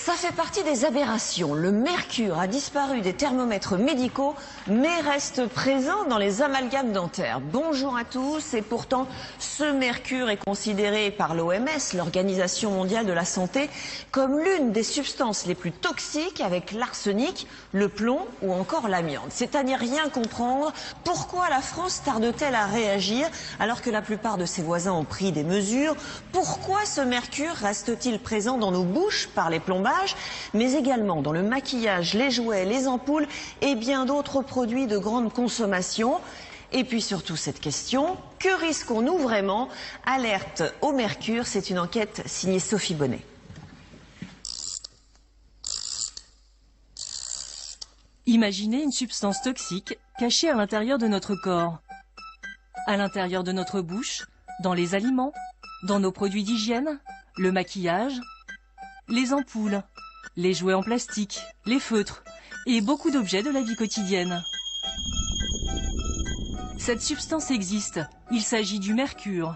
Ça fait partie des aberrations. Le mercure a disparu des thermomètres médicaux, mais reste présent dans les amalgames dentaires. Bonjour à tous. Et pourtant, ce mercure est considéré par l'OMS, l'Organisation mondiale de la santé, comme l'une des substances les plus toxiques, avec l'arsenic, le plomb ou encore l'amiante. C'est à n'y rien comprendre. Pourquoi la France tarde-t-elle à réagir alors que la plupart de ses voisins ont pris des mesures? Pourquoi ce mercure reste-t-il présent dans nos bouches par les plombages, mais également dans le maquillage, les jouets, les ampoules et bien d'autres produits de grande consommation? Et puis surtout cette question, que risquons-nous vraiment? Alerte au mercure, c'est une enquête signée Sophie Bonnet. Imaginez une substance toxique cachée à l'intérieur de notre corps, à l'intérieur de notre bouche, dans les aliments, dans nos produits d'hygiène, le maquillage, les ampoules, les jouets en plastique, les feutres et beaucoup d'objets de la vie quotidienne. Cette substance existe, il s'agit du mercure.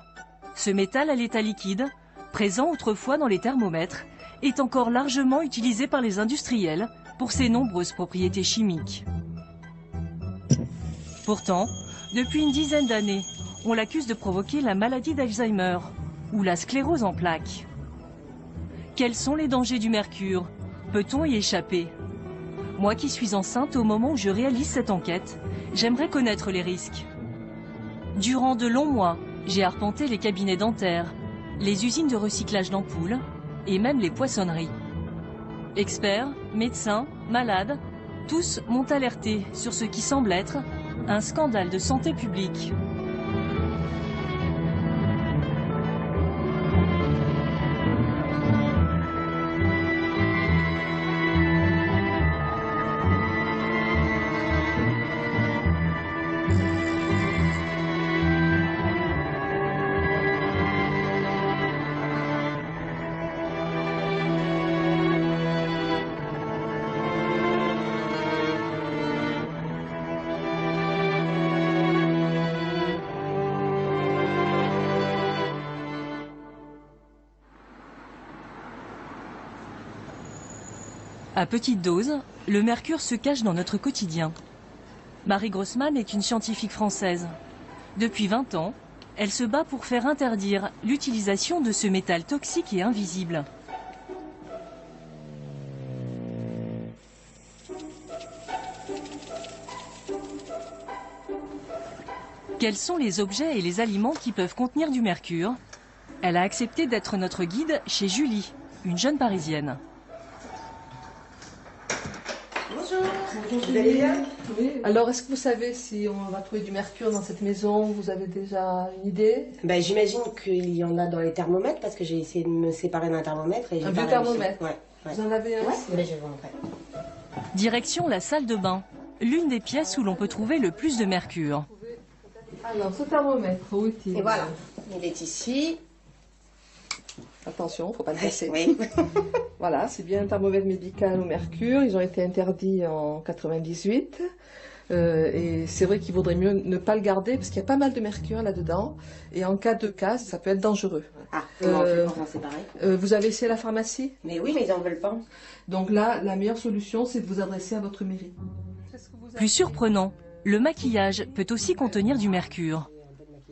Ce métal à l'état liquide, présent autrefois dans les thermomètres, est encore largement utilisé par les industriels pour ses nombreuses propriétés chimiques. Pourtant, depuis une dizaine d'années, on l'accuse de provoquer la maladie d'Alzheimer ou la sclérose en plaques. Quels sont les dangers du mercure? Peut-on y échapper? Moi qui suis enceinte au moment où je réalise cette enquête, j'aimerais connaître les risques. Durant de longs mois, j'ai arpenté les cabinets dentaires, les usines de recyclage d'ampoules et même les poissonneries. Experts, médecins, malades, tous m'ont alerté sur ce qui semble être un scandale de santé publique. À petite dose, le mercure se cache dans notre quotidien. Marie Grossman est une scientifique française. Depuis 20 ans, elle se bat pour faire interdire l'utilisation de ce métal toxique et invisible. Quels sont les objets et les aliments qui peuvent contenir du mercure? Elle a accepté d'être notre guide chez Julie, une jeune Parisienne. Vous allez bien? Oui. Alors, est-ce que vous savez si on va trouver du mercure dans cette maison? Vous avez déjà une idée? Ben, j'imagine qu'il y en a dans les thermomètres parce que j'ai essayé de me séparer d'un thermomètre. Et un vieux thermomètre? Ouais. Vous en avez un? Ouais, mais je vais vous montrer. Direction la salle de bain, l'une des pièces où l'on peut trouver le plus de mercure. Alors, ce thermomètre, où est-il? Et voilà, il est ici. Attention, il ne faut pas le casser. Oui. Voilà, c'est bien un thermomètre médical au mercure. Ils ont été interdits en 98. Et c'est vrai qu'il vaudrait mieux ne pas le garder parce qu'il y a pas mal de mercure là-dedans. Et en cas de casse, ça peut être dangereux. Ah, c'est pareil. Vous avez essayé la pharmacie? Mais oui, mais ils n'en veulent pas. Donc là, la meilleure solution, c'est de vous adresser à votre mairie. Plus surprenant, le maquillage peut aussi contenir du mercure.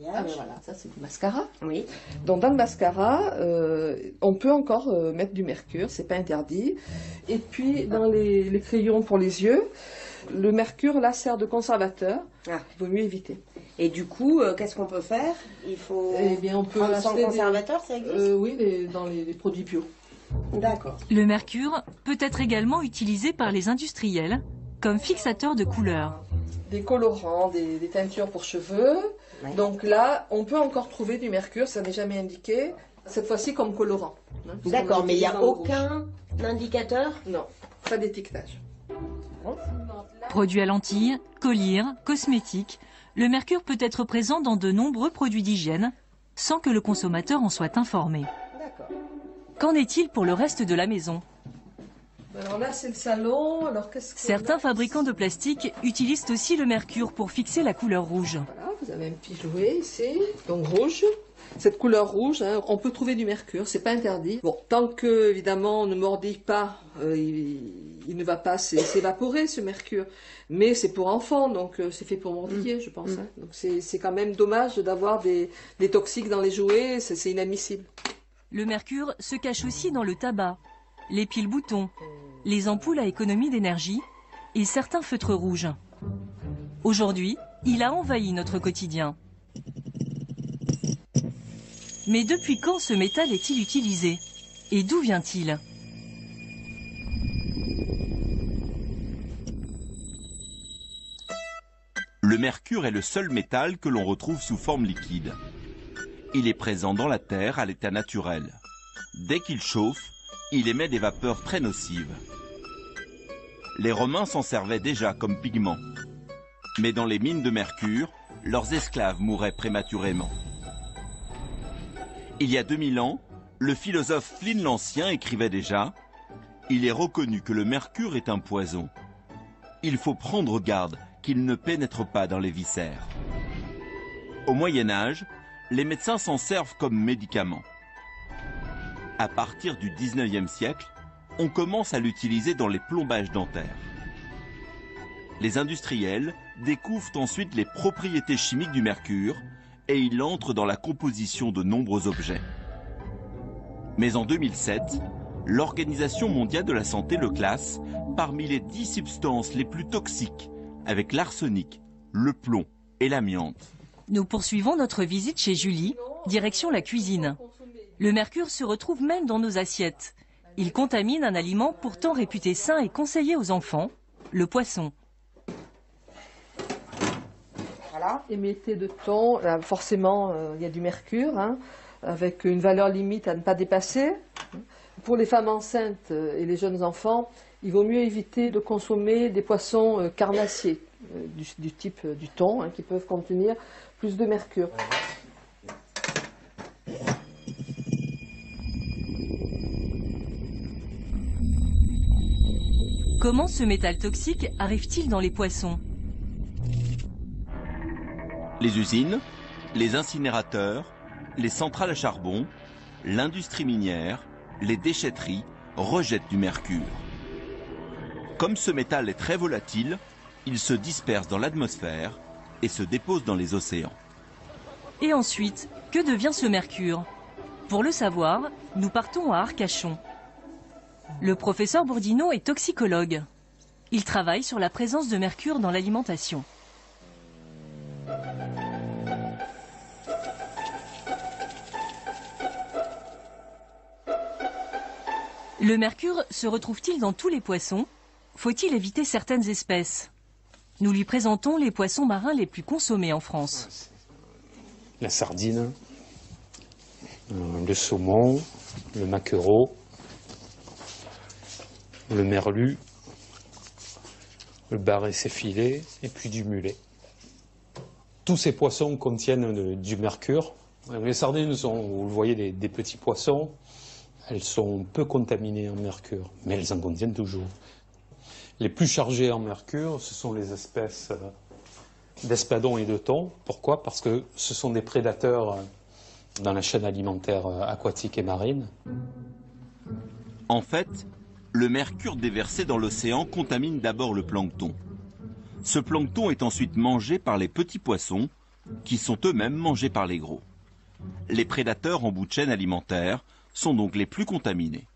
Ah ben voilà, ça c'est du mascara. Oui. Donc dans le mascara, on peut encore mettre du mercure, c'est pas interdit. Et puis dans les crayons pour les yeux, le mercure là sert de conservateur. Ah. Il vaut mieux éviter. Et du coup, qu'est-ce qu'on peut faire? Il faut. Eh bien, on peut prendre sans acheter conservateur, ça existe? Oui, dans les produits bio. D'accord. Le mercure peut être également utilisé par les industriels comme fixateur de couleurs. Des colorants, des teintures pour cheveux. Ouais. Donc là, on peut encore trouver du mercure, ça n'est jamais indiqué. Cette fois-ci comme colorant. Hein, D'accord, mais il n'y a dans le aucun indicateur? Non, pas d'étiquetage. Produits à lentilles, collyres, cosmétiques, le mercure peut être présent dans de nombreux produits d'hygiène sans que le consommateur en soit informé. D'accord. Qu'en est-il pour le reste de la maison? Alors là, c'est le salon. Alors qu'est-ce que Certains fabricants de plastique utilisent aussi le mercure pour fixer la couleur rouge. Voilà, vous avez un petit jouet ici, donc rouge. Cette couleur rouge, hein, on peut trouver du mercure, c'est pas interdit. Bon, tant que évidemment on ne mordille pas, il ne va pas s'évaporer ce mercure. Mais c'est pour enfants, donc c'est fait pour mordiller, je pense. Hein. Donc c'est quand même dommage d'avoir des toxiques dans les jouets, c'est inadmissible. Le mercure se cache aussi dans le tabac, les piles boutons, les ampoules à économie d'énergie et certains feutres rouges. Aujourd'hui, il a envahi notre quotidien. Mais depuis quand ce métal est-il utilisé? Et d'où vient-il? Le mercure est le seul métal que l'on retrouve sous forme liquide. Il est présent dans la Terre à l'état naturel. Dès qu'il chauffe, il émet des vapeurs très nocives. Les Romains s'en servaient déjà comme pigment. Mais dans les mines de mercure, leurs esclaves mouraient prématurément. Il y a 2000 ans, le philosophe Pline l'Ancien écrivait déjà « Il est reconnu que le mercure est un poison. Il faut prendre garde qu'il ne pénètre pas dans les viscères. » Au Moyen-Âge, les médecins s'en servent comme médicament. À partir du 19e siècle, on commence à l'utiliser dans les plombages dentaires. Les industriels découvrent ensuite les propriétés chimiques du mercure et il entre dans la composition de nombreux objets. Mais en 2007, l'Organisation mondiale de la santé le classe parmi les 10 substances les plus toxiques, avec l'arsenic, le plomb et l'amiante. Nous poursuivons notre visite chez Julie, direction la cuisine. Le mercure se retrouve même dans nos assiettes. Il contamine un aliment pourtant réputé sain et conseillé aux enfants, le poisson. Voilà. Émietté de thon, là, forcément il y a du mercure, hein, avec une valeur limite à ne pas dépasser. Pour les femmes enceintes et les jeunes enfants, il vaut mieux éviter de consommer des poissons carnassiers, du type du thon, hein, qui peuvent contenir plus de mercure. Comment ce métal toxique arrive-t-il dans les poissons? Les usines, les incinérateurs, les centrales à charbon, l'industrie minière, les déchetteries rejettent du mercure. Comme ce métal est très volatile, il se disperse dans l'atmosphère et se dépose dans les océans. Et ensuite, que devient ce mercure? Pour le savoir, nous partons à Arcachon. Le professeur Bourdineau est toxicologue. Il travaille sur la présence de mercure dans l'alimentation. Le mercure se retrouve-t-il dans tous les poissons? Faut-il éviter certaines espèces? Nous lui présentons les poissons marins les plus consommés en France. La sardine, le saumon, le maquereau, le merlu, le bar céphilé et puis du mulet. Tous ces poissons contiennent du mercure. Les sardines sont, vous le voyez, des petits poissons. Elles sont peu contaminées en mercure, mais elles en contiennent toujours. Les plus chargées en mercure, ce sont les espèces d'espadons et de thon. Pourquoi? Parce que ce sont des prédateurs dans la chaîne alimentaire aquatique et marine. En fait, le mercure déversé dans l'océan contamine d'abord le plancton. Ce plancton est ensuite mangé par les petits poissons, qui sont eux-mêmes mangés par les gros. Les prédateurs en bout de chaîne alimentaire sont donc les plus contaminés.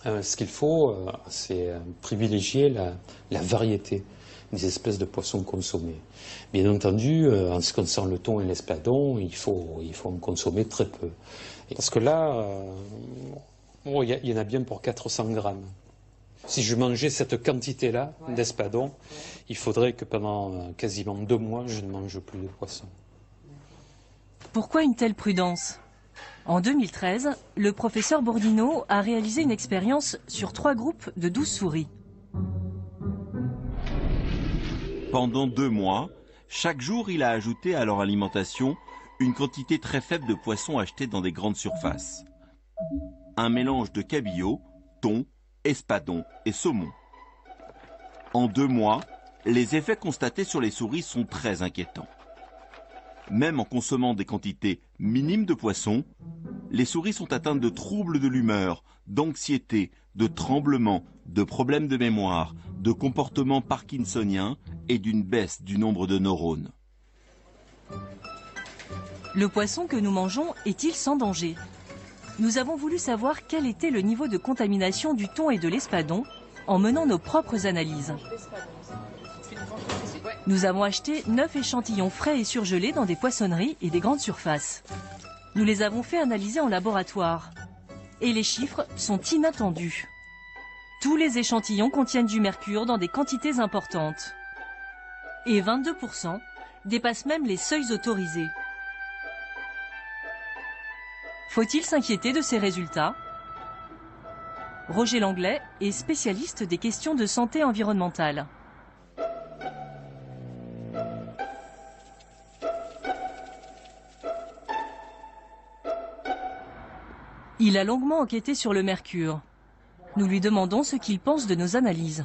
Ce qu'il faut, c'est privilégier la variété des espèces de poissons consommés. Bien entendu, en ce qui concerne le thon et l'espadon, il faut en consommer très peu. Parce que là, il y en a bien pour 400 grammes. Si je mangeais cette quantité-là d'espadon, il faudrait que pendant quasiment 2 mois, je ne mange plus de poisson. Pourquoi une telle prudence? En 2013, le professeur Bourdineau a réalisé une expérience sur 3 groupes de 12 souris. Pendant 2 mois, chaque jour, il a ajouté à leur alimentation une quantité très faible de poissons achetés dans des grandes surfaces. Un mélange de cabillaud, thon, espadon et saumon. En 2 mois, les effets constatés sur les souris sont très inquiétants. Même en consommant des quantités minimes de poissons, les souris sont atteintes de troubles de l'humeur, d'anxiété, de tremblements, de problèmes de mémoire, de comportements parkinsoniens et d'une baisse du nombre de neurones. Le poisson que nous mangeons est-il sans danger? Nous avons voulu savoir quel était le niveau de contamination du thon et de l'espadon en menant nos propres analyses. Nous avons acheté 9 échantillons frais et surgelés dans des poissonneries et des grandes surfaces. Nous les avons fait analyser en laboratoire. Et les chiffres sont inattendus. Tous les échantillons contiennent du mercure dans des quantités importantes. Et 22% dépassent même les seuils autorisés. Faut-il s'inquiéter de ces résultats? Roger Langlais est spécialiste des questions de santé environnementale. Il a longuement enquêté sur le mercure. Nous lui demandons ce qu'il pense de nos analyses.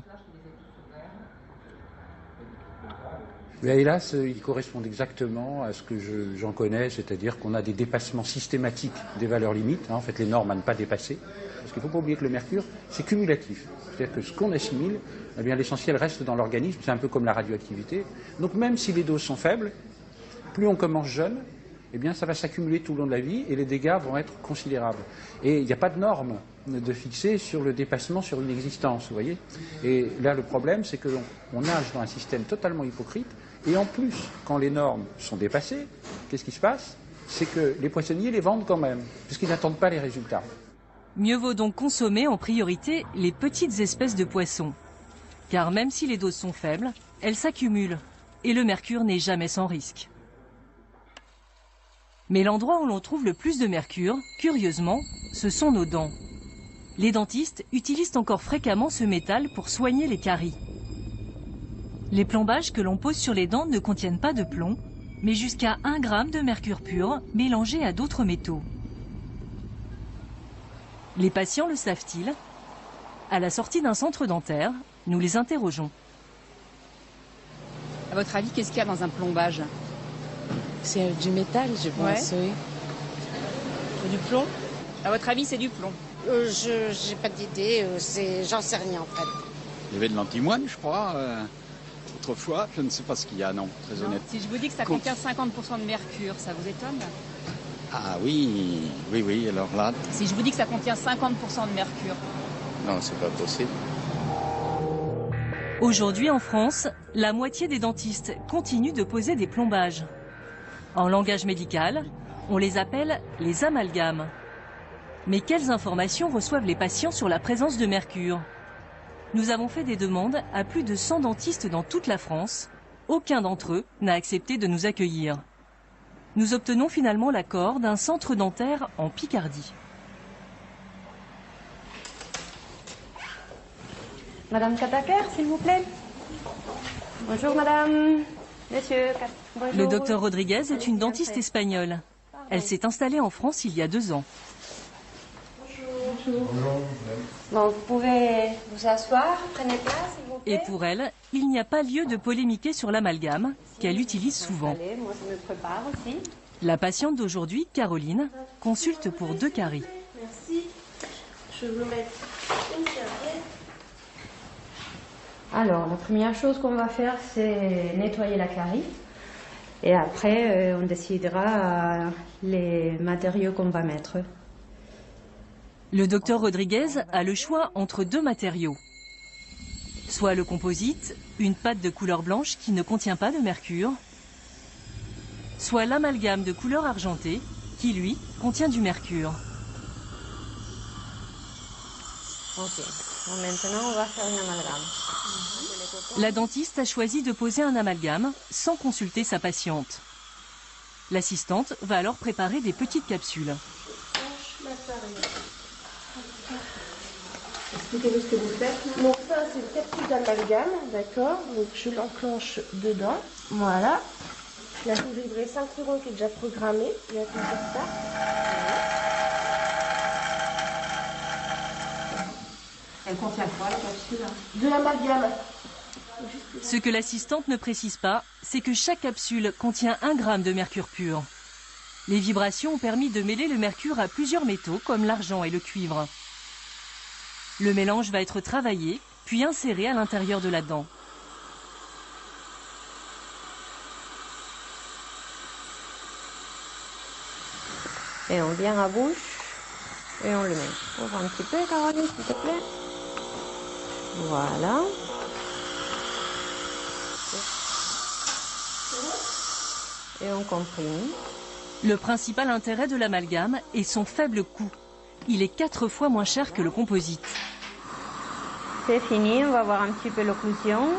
Mais hélas, ils correspondent exactement à ce que j'en connais, c'est-à-dire qu'on a des dépassements systématiques des valeurs limites, en fait les normes à ne pas dépasser. Parce qu'il ne faut pas oublier que le mercure, c'est cumulatif. C'est-à-dire que ce qu'on assimile, eh bien, l'essentiel reste dans l'organisme, c'est un peu comme la radioactivité. Donc même si les doses sont faibles, plus on commence jeune, eh bien, ça va s'accumuler tout le long de la vie et les dégâts vont être considérables. Et il n'y a pas de norme de fixer sur le dépassement sur une existence, vous voyez. Et là, le problème, c'est qu'on nage dans un système totalement hypocrite. Et en plus, quand les normes sont dépassées, qu'est-ce qui se passe? C'est que les poissonniers les vendent quand même, puisqu'ils n'attendent pas les résultats. Mieux vaut donc consommer en priorité les petites espèces de poissons. Car même si les doses sont faibles, elles s'accumulent. Et le mercure n'est jamais sans risque. Mais l'endroit où l'on trouve le plus de mercure, curieusement, ce sont nos dents. Les dentistes utilisent encore fréquemment ce métal pour soigner les caries. Les plombages que l'on pose sur les dents ne contiennent pas de plomb, mais jusqu'à 1 gramme de mercure pur mélangé à d'autres métaux. Les patients le savent-ils? À la sortie d'un centre dentaire, nous les interrogeons. À votre avis, qu'est-ce qu'il y a dans un plombage? C'est du métal, je pense, oui. Du plomb? À votre avis, c'est du plomb? Je n'ai pas d'idée, j'en sais rien en fait. Il y avait de l'antimoine, je crois, autrefois. Je ne sais pas ce qu'il y a, non, très honnête. Si je vous dis que ça contient 50% de mercure, ça vous étonne? Ah oui, oui, alors là... Si je vous dis que ça contient 50% de mercure? Non, c'est pas possible. Aujourd'hui en France, la moitié des dentistes continuent de poser des plombages. En langage médical, on les appelle les amalgames. Mais quelles informations reçoivent les patients sur la présence de mercure? Nous avons fait des demandes à plus de 100 dentistes dans toute la France. Aucun d'entre eux n'a accepté de nous accueillir. Nous obtenons finalement l'accord d'un centre dentaire en Picardie. Madame Kataker, s'il vous plaît. Bonjour madame. Monsieur. Bonjour. Le docteur Rodriguez est une dentiste espagnole. Elle s'est installée en France il y a 2 ans. Bonjour. Bon, vous pouvez vous asseoir, prenez place s'il vous plaît. Et pour elle, il n'y a pas lieu de polémiquer sur l'amalgame, qu'elle utilise souvent. Allez, moi je me prépare aussi. La patiente d'aujourd'hui, Caroline, consulte pour 2 caries. Merci. Je vais vous mettre une serviette. Alors, la première chose qu'on va faire, c'est nettoyer la carie. Et après, on décidera les matériaux qu'on va mettre. Le docteur Rodriguez a le choix entre 2 matériaux. Soit le composite, une pâte de couleur blanche qui ne contient pas de mercure, soit l'amalgame de couleur argentée qui, lui, contient du mercure. Ok. Bon, maintenant, on va faire une amalgame. La dentiste a choisi de poser un amalgame sans consulter sa patiente. L'assistante va alors préparer des petites capsules. Expliquez-nous ce que vous faites. Donc ça, c'est une capsule d'amalgame, d'accord. Donc je l'enclenche dedans. Voilà. Je la fais vibrer 5 secondes qui est déjà programmée. Il y a tout ça. Voilà. Elle contient quoi la capsule? De l'amalgame. Ce que l'assistante ne précise pas, c'est que chaque capsule contient 1 gramme de mercure pur. Les vibrations ont permis de mêler le mercure à plusieurs métaux comme l'argent et le cuivre. Le mélange va être travaillé, puis inséré à l'intérieur de la dent. Et on vient à bouche et on le met. Ouvre un petit peu, Caroline, s'il te plaît. Voilà. Et on comprime. Le principal intérêt de l'amalgame est son faible coût. Il est 4 fois moins cher que le composite. C'est fini, on va voir un petit peu l'occlusion.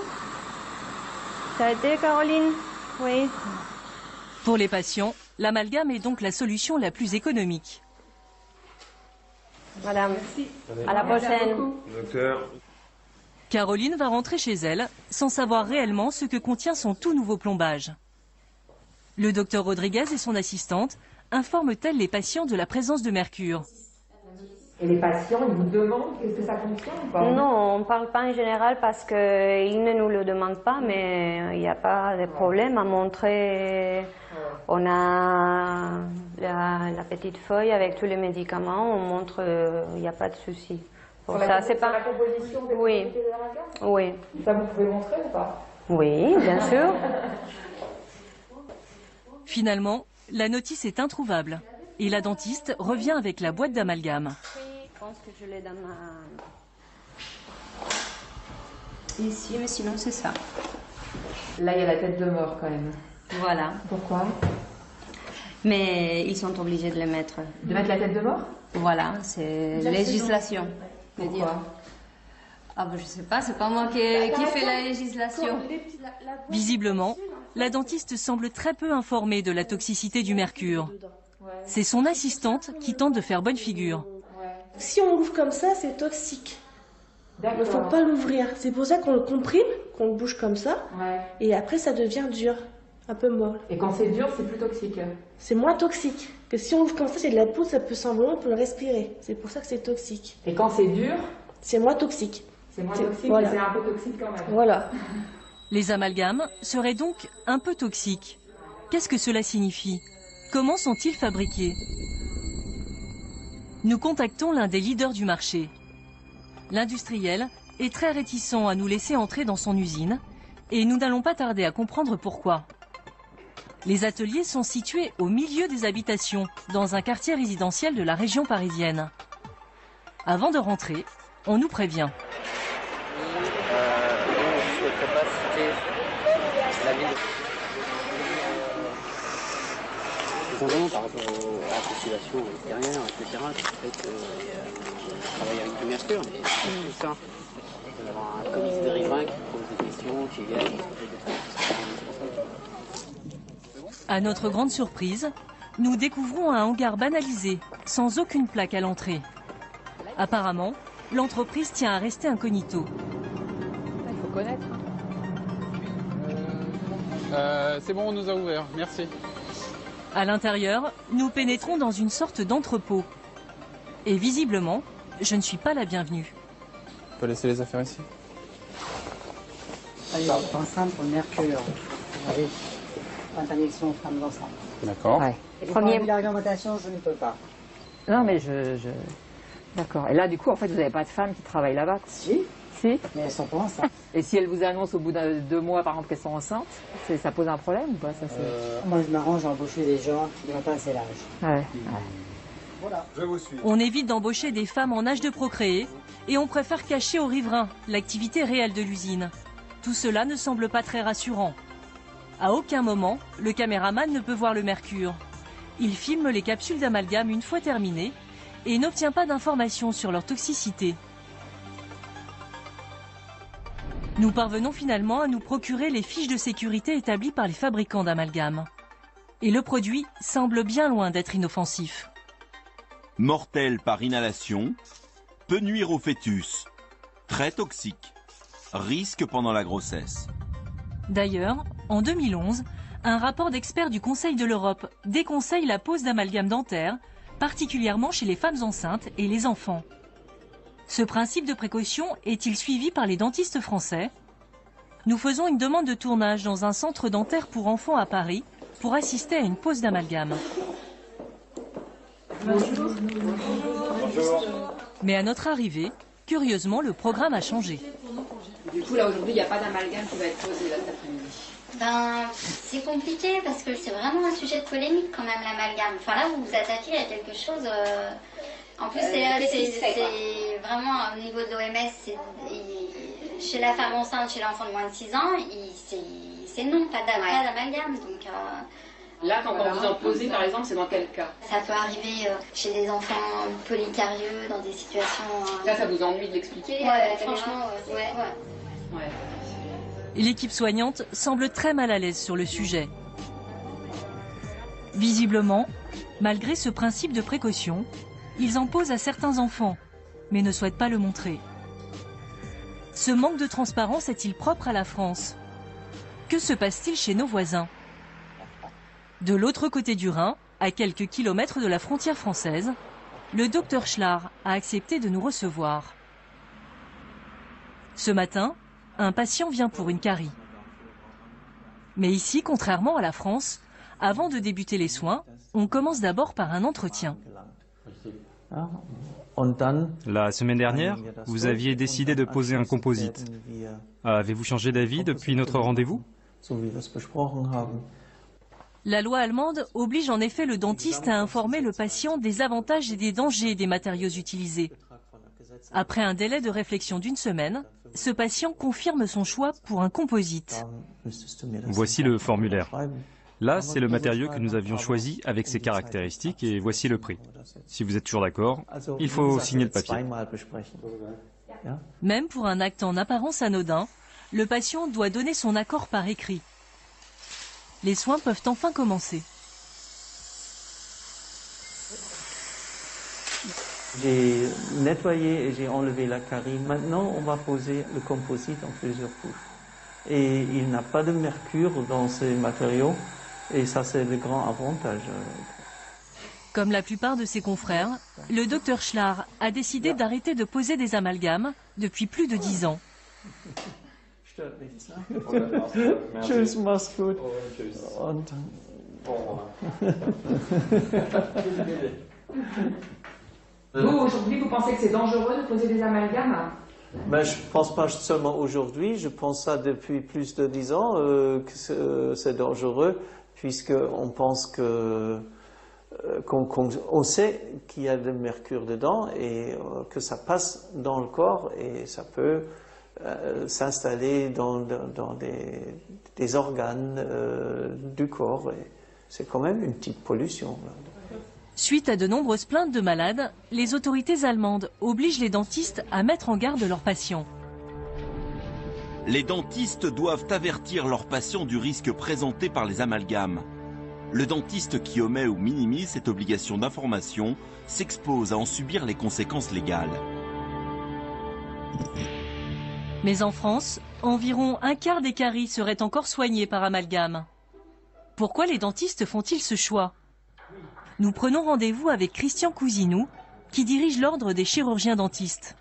Ça a été, Caroline? Oui. Pour les patients, l'amalgame est donc la solution la plus économique. Madame, à la prochaine. Docteur. Caroline va rentrer chez elle sans savoir réellement ce que contient son tout nouveau plombage. Le docteur Rodriguez et son assistante informent-elles les patients de la présence de mercure? Et les patients, ils vous demandent qu'est-ce que ça contient ou pas? Non, on ne parle pas en général parce qu'ils ne nous le demandent pas, mais il n'y a pas de problème à montrer. On a la petite feuille avec tous les médicaments, on montre, il n'y a pas de souci. Pour ça, c'est pas la composition des oui. Oui. Ça, vous pouvez montrer ou pas? Oui, bien sûr. Finalement, la notice est introuvable et la dentiste revient avec la boîte d'amalgame. Je pense que je l'ai dans ma... Ici, mais sinon c'est ça. Là, il y a la tête de mort quand même. Voilà. Pourquoi? Mais ils sont obligés de le mettre. De mettre la tête de mort? Voilà, c'est législation. Pourquoi? Ah ben je sais pas, c'est pas moi qui fais la législation. Visiblement, la dentiste semble très peu informée de la toxicité du mercure. C'est son assistante qui tente de faire bonne figure. Si on l'ouvre comme ça, c'est toxique. Il ne faut pas l'ouvrir. C'est pour ça qu'on le comprime, qu'on le bouge comme ça. Et après, ça devient dur, un peu molle. Et quand c'est dur, c'est plus toxique? C'est moins toxique. Que si on l'ouvre comme ça, c'est de la poudre, ça peut s'envoler, on peut le respirer. C'est pour ça que c'est toxique. Et quand c'est dur? C'est moins toxique. C'est moins toxique, voilà. mais c'est un peu toxique quand même. Voilà. Les amalgames seraient donc un peu toxiques. Qu'est-ce que cela signifie? Comment sont-ils fabriqués? Nous contactons l'un des leaders du marché. L'industriel est très réticent à nous laisser entrer dans son usine et nous n'allons pas tarder à comprendre pourquoi. Les ateliers sont situés au milieu des habitations, dans un quartier résidentiel de la région parisienne. Avant de rentrer, on nous prévient. Je ne souhaiterais pas citer la ville. Simplement par rapport à la population extérieure, etc., qui fait que travaille avec du mercure, mais c'est tout ça. Il y avoir un comité de riverains qui pose des questions, qui viennent, À notre grande surprise, nous découvrons un hangar banalisé, sans aucune plaque à l'entrée. Apparemment, l'entreprise tient à rester incognito. Il faut connaître. C'est bon, on nous a ouvert, merci. À l'intérieur, nous pénétrons dans une sorte d'entrepôt. Et visiblement, je ne suis pas la bienvenue. On peut laisser les affaires ici. Allez, enceinte pour le mercure. Oui. Interdiction aux femmes enceintes. D'accord. Ouais. Premier... La réglementation, je ne peux pas. Non, mais D'accord. Et là, du coup, en fait, vous n'avez pas de femmes qui travaillent là-bas? Si. Si. Mais elles sont pas enceintes. Et si elles vous annoncent au bout de 2 mois, par exemple, qu'elles sont enceintes, ça pose un problème ou pas ça, Moi, je m'arrange à embaucher des gens qui n'ont pas assez l'âge. Ouais. Voilà. Je vous suis. On évite d'embaucher des femmes en âge de procréer et on préfère cacher aux riverains l'activité réelle de l'usine. Tout cela ne semble pas très rassurant. À aucun moment, le caméraman ne peut voir le mercure. Il filme les capsules d'amalgame une fois terminées et n'obtient pas d'informations sur leur toxicité. Nous parvenons finalement à nous procurer les fiches de sécurité établies par les fabricants d'amalgame. Et le produit semble bien loin d'être inoffensif. Mortel par inhalation, peut nuire au fœtus, très toxique, risque pendant la grossesse. D'ailleurs, en 2011, un rapport d'experts du Conseil de l'Europe déconseille la pose d'amalgame dentaire, particulièrement chez les femmes enceintes et les enfants. Ce principe de précaution est-il suivi par les dentistes français? nous faisons une demande de tournage dans un centre dentaire pour enfants à Paris pour assister à une pose d'amalgame. Bonjour. Mais à notre arrivée, curieusement, le programme a changé. Du coup, là, aujourd'hui, il n'y a pas d'amalgame qui va être posé là, cet après-midi. Ben, c'est compliqué parce que c'est vraiment un sujet de polémique quand même, l'amalgame. Enfin là, vous vous attaquez à quelque chose... En plus, c'est vraiment au niveau de l'OMS, chez la femme enceinte, chez l'enfant de moins de 6 ans, c'est non, pas d'amalgame. Donc, là, quand vous en posez, par exemple, c'est dans quel cas? Ça peut arriver chez des enfants polycarieux, dans des situations... Là, ça vous ennuie de l'expliquer? Ouais, franchement, ouais. L'équipe soignante semble très mal à l'aise sur le sujet. Visiblement, malgré ce principe de précaution, ils en posent à certains enfants, mais ne souhaitent pas le montrer. Ce manque de transparence est-il propre à la France? Que se passe-t-il chez nos voisins? De l'autre côté du Rhin, à quelques kilomètres de la frontière française, le docteur Schlar a accepté de nous recevoir. Ce matin, un patient vient pour une carie. Mais ici, contrairement à la France, avant de débuter les soins, on commence d'abord par un entretien. La semaine dernière, vous aviez décidé de poser un composite. Avez-vous changé d'avis depuis notre rendez-vous? La loi allemande oblige en effet le dentiste à informer le patient des avantages et des dangers des matériaux utilisés. Après un délai de réflexion d'1 semaine, ce patient confirme son choix pour un composite. Voici le formulaire. Là, c'est le matériau que nous avions choisi avec ses caractéristiques et voici le prix. Si vous êtes toujours d'accord, il faut signer le papier. Même pour un acte en apparence anodin, le patient doit donner son accord par écrit. Les soins peuvent enfin commencer. J'ai nettoyé et j'ai enlevé la carie. Maintenant, on va poser le composite en plusieurs couches. Et il n'a pas de mercure dans ces matériaux. Et ça, c'est le grand avantage. Comme la plupart de ses confrères, le docteur Schlar a décidé d'arrêter de poser des amalgames depuis plus de 10 ans. Tschüss, mach's gut. Vous, aujourd'hui, vous pensez que c'est dangereux de poser des amalgames? Ben, je ne pense pas seulement aujourd'hui, je pense ça depuis plus de 10 ans que c'est dangereux, puisqu'on pense qu'on sait qu'il y a de mercure dedans et que ça passe dans le corps et ça peut s'installer dans des organes du corps. C'est quand même une petite pollution. Suite à de nombreuses plaintes de malades, les autorités allemandes obligent les dentistes à mettre en garde leurs patients. Les dentistes doivent avertir leurs patients du risque présenté par les amalgames. Le dentiste qui omet ou minimise cette obligation d'information s'expose à en subir les conséquences légales. Mais en France, environ un quart des caries seraient encore soignées par amalgame. Pourquoi les dentistes font-ils ce choix? Nous prenons rendez-vous avec Christian Cousinou, qui dirige l'ordre des chirurgiens dentistes.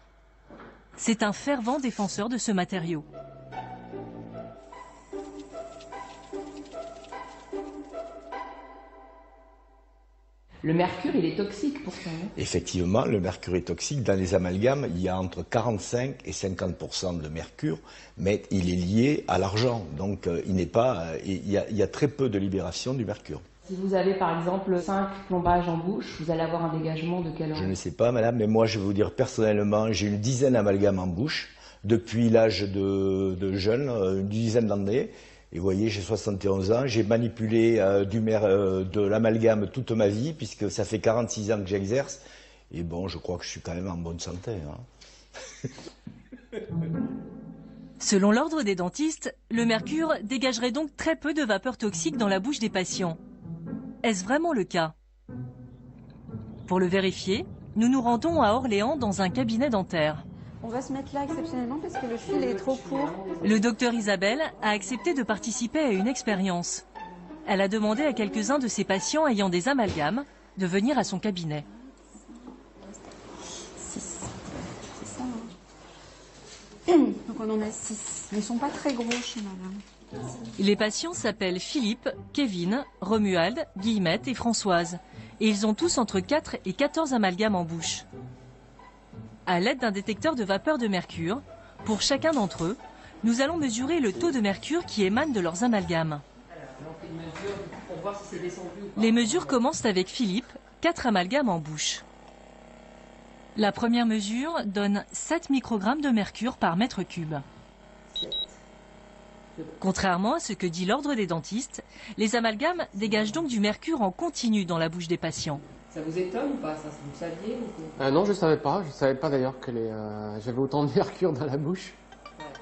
C'est un fervent défenseur de ce matériau. Le mercure, il est toxique pourtant. Effectivement, le mercure est toxique. Dans les amalgames, il y a entre 45 et 50% de mercure, mais il est lié à l'argent. Donc, il y a très peu de libération du mercure. Si vous avez par exemple 5 plombages en bouche, vous allez avoir un dégagement de quel ordre? Je ne sais pas, madame, mais moi, je vais vous dire personnellement, j'ai une dizaine d'amalgames en bouche depuis l'âge de jeune, une dizaine d'années. Et vous voyez, j'ai 71 ans, j'ai manipulé de l'amalgame toute ma vie, puisque ça fait 46 ans que j'exerce. Et bon, je crois que je suis quand même en bonne santé. Selon l'ordre des dentistes, le mercure dégagerait donc très peu de vapeurs toxiques dans la bouche des patients. Est-ce vraiment le cas? Pour le vérifier, nous nous rendons à Orléans dans un cabinet dentaire. On va se mettre là exceptionnellement parce que le fil est trop court. Le docteur Isabelle a accepté de participer à une expérience. Elle a demandé à quelques-uns de ses patients ayant des amalgames de venir à son cabinet. Donc on en a 6. Ils ne sont pas très gros chez madame. Les patients s'appellent Philippe, Kevin, Romuald, Guillemette et Françoise. Et ils ont tous entre 4 et 14 amalgames en bouche. À l'aide d'un détecteur de vapeur de mercure, pour chacun d'entre eux, nous allons mesurer le taux de mercure qui émane de leurs amalgames. Les mesures commencent avec Philippe, 4 amalgames en bouche. La première mesure donne 7 microgrammes de mercure par mètre cube. Contrairement à ce que dit l'ordre des dentistes, les amalgames dégagent donc du mercure en continu dans la bouche des patients. Ça vous étonne ou pas, ça, vous saviez ou... Non, je ne savais pas. Je ne savais pas d'ailleurs que j'avais autant de mercure dans la bouche.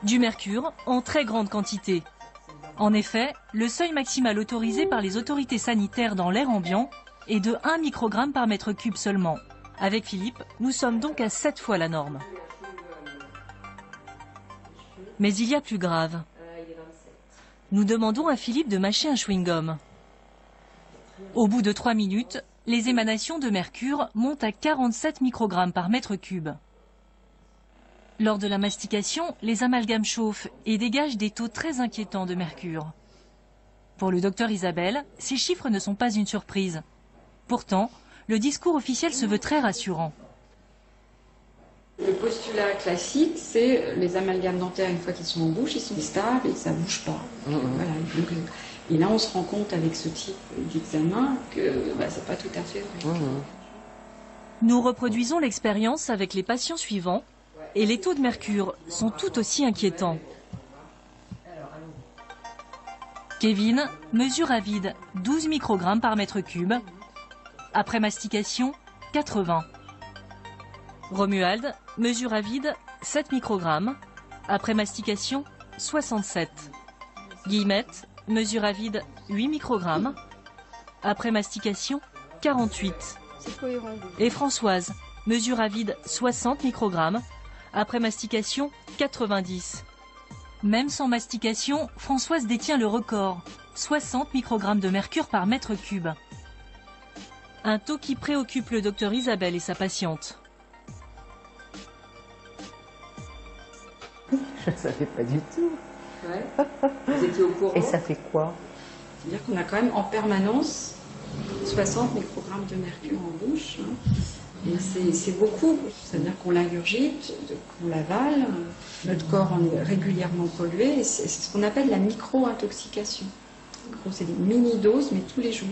Du mercure en très grande quantité. En effet, le seuil maximal autorisé par les autorités sanitaires dans l'air ambiant est de 1 microgramme par mètre cube seulement. Avec Philippe, nous sommes donc à 7 fois la norme. Mais il y a plus grave. Nous demandons à Philippe de mâcher un chewing-gum. Au bout de 3 minutes, les émanations de mercure montent à 47 microgrammes par mètre cube. Lors de la mastication, les amalgames chauffent et dégagent des taux très inquiétants de mercure. Pour le docteur Isabelle, ces chiffres ne sont pas une surprise. Pourtant, le discours officiel se veut très rassurant. Le postulat classique, c'est les amalgames dentaires, une fois qu'ils sont en bouche, ils sont stables et ça ne bouge pas. Voilà. Donc, et là, on se rend compte avec ce type d'examen que c'est pas tout à fait vrai. Nous reproduisons l'expérience avec les patients suivants et les taux de mercure sont tout aussi inquiétants. Kevin mesure à vide 12 microgrammes par mètre cube. Après mastication, 80. Romuald mesure à vide 7 microgrammes. Après mastication, 67. Guillemette mesure à vide 8 microgrammes. Après mastication, 48. C'est cohérent. Et Françoise mesure à vide 60 microgrammes. Après mastication, 90. Même sans mastication, Françoise détient le record, 60 microgrammes de mercure par mètre cube. Un taux qui préoccupe le docteur Isabelle et sa patiente. Je ne savais pas du tout. Ouais. Vous étiez au courant? Et ça fait quoi? C'est-à-dire qu'on a quand même en permanence 60 microgrammes de mercure en bouche. Et c'est beaucoup. C'est-à-dire qu'on l'ingurgite, qu'on l'avale, notre corps en est régulièrement pollué. C'est ce qu'on appelle la micro-intoxication. En gros, c'est des mini-doses, mais tous les jours.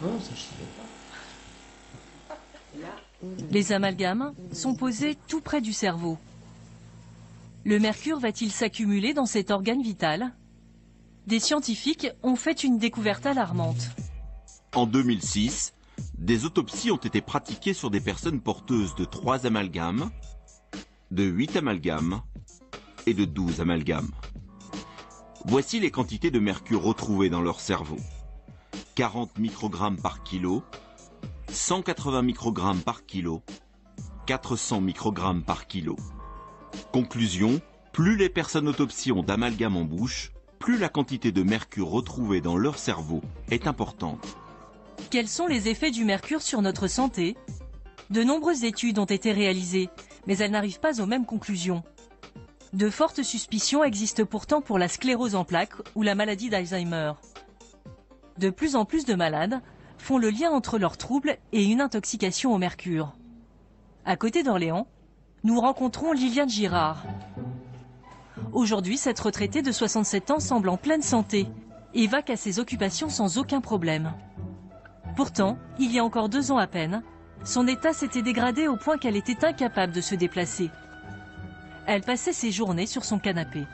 Non, ça je savais pas. Les amalgames sont posés tout près du cerveau. Le mercure va-t-il s'accumuler dans cet organe vital? Des scientifiques ont fait une découverte alarmante. En 2006, des autopsies ont été pratiquées sur des personnes porteuses de 3 amalgames, de 8 amalgames et de 12 amalgames. Voici les quantités de mercure retrouvées dans leur cerveau. 40 microgrammes par kilo, 180 microgrammes par kilo, 400 microgrammes par kilo. Conclusion, plus les personnes autopsiées ont d'amalgame en bouche, plus la quantité de mercure retrouvée dans leur cerveau est importante. Quels sont les effets du mercure sur notre santé? De nombreuses études ont été réalisées, mais elles n'arrivent pas aux mêmes conclusions. De fortes suspicions existent pourtant pour la sclérose en plaques ou la maladie d'Alzheimer. De plus en plus de malades font le lien entre leurs troubles et une intoxication au mercure. À côté d'Orléans, nous rencontrons Liliane Girard. Aujourd'hui, cette retraitée de 67 ans semble en pleine santé et vaque à ses occupations sans aucun problème. Pourtant, il y a encore 2 ans à peine, son état s'était dégradé au point qu'elle était incapable de se déplacer. Elle passait ses journées sur son canapé.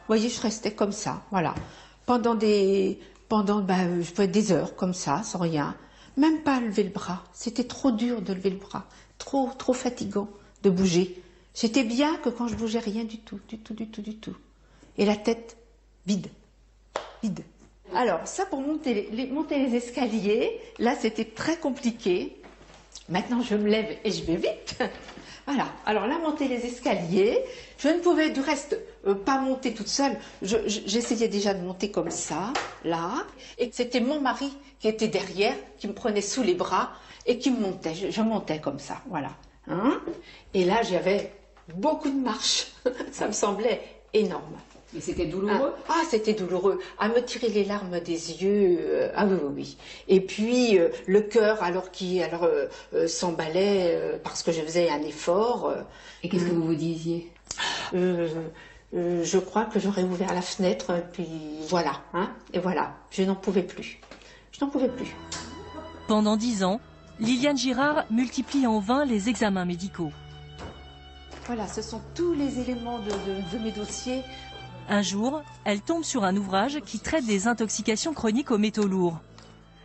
Vous voyez, je restais comme ça, voilà. Pendant des heures comme ça, sans rien. Même pas lever le bras. C'était trop dur de lever le bras. Trop fatigant de bouger. J'étais bien que quand je bougeais, rien du tout. Et la tête vide. Alors, ça pour monter les escaliers, là c'était très compliqué. Maintenant je me lève et je vais vite. Voilà. Alors là, monter les escaliers, je ne pouvais du reste pas monter toute seule. J'essayais déjà de monter comme ça, là. Et c'était mon mari qui était derrière, qui me prenait sous les bras et qui me montait. Je montais comme ça, voilà. Hein? Et là, j'avais beaucoup de marches. Ça me semblait énorme. Mais c'était douloureux? C'était douloureux. À me tirer les larmes des yeux, oui. Et puis, le cœur, qui s'emballait parce que je faisais un effort. Et qu'est-ce que vous vous disiez? Je crois que j'aurais ouvert la fenêtre, puis voilà. Hein, et voilà, je n'en pouvais plus. Je n'en pouvais plus. Pendant 10 ans, Liliane Girard multiplie en vain les examens médicaux. Voilà, ce sont tous les éléments de mes dossiers. Un jour, elle tombe sur un ouvrage qui traite des intoxications chroniques aux métaux lourds.